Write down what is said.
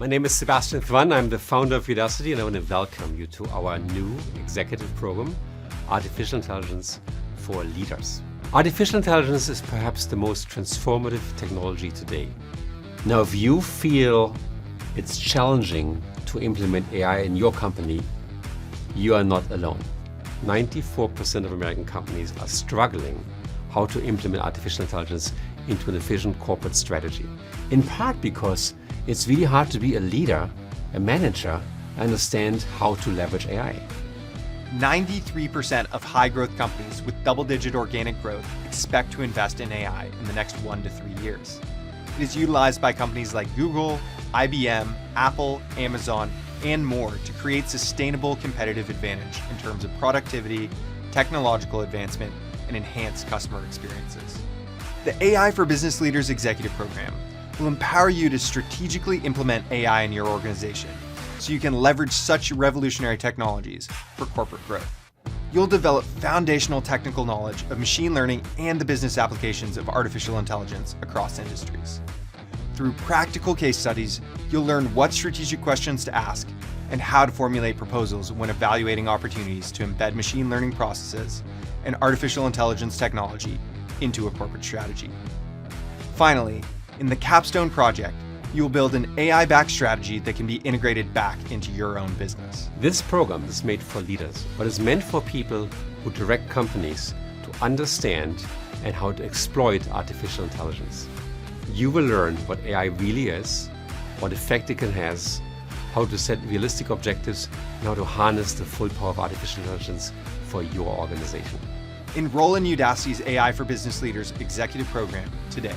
My name is Sebastian Thwan. I'm the founder of Udacity, and I want to welcome you to our new executive program, Artificial Intelligence for Leaders. Artificial intelligence is perhaps the most transformative technology today. Now, if you feel it's challenging to implement AI in your company, you are not alone. 94% of American companies are struggling how to implement artificial intelligence into an efficient corporate strategy. In part because it's really hard to be a leader, a manager, and understand how to leverage AI. 93% of high-growth companies with double-digit organic growth expect to invest in AI in the next 1 to 3 years. It is utilized by companies like Google, IBM, Apple, Amazon, and more to create sustainable competitive advantage in terms of productivity, technological advancement, and enhanced customer experiences. The AI for Business Leaders Executive Program will empower you to strategically implement AI in your organization so you can leverage such revolutionary technologies for corporate growth. You'll develop foundational technical knowledge of machine learning and the business applications of artificial intelligence across industries. Through practical case studies, you'll learn what strategic questions to ask and how to formulate proposals when evaluating opportunities to embed machine learning processes and artificial intelligence technology into a corporate strategy. Finally, in the Capstone project, you will build an AI-backed strategy that can be integrated back into your own business. This program is made for leaders, but is meant for people who direct companies to understand and how to exploit artificial intelligence. You will learn what AI really is, what effect it can have, how to set realistic objectives, and how to harness the full power of artificial intelligence for your organization. Enroll in Udacity's AI for Business Leaders executive program today.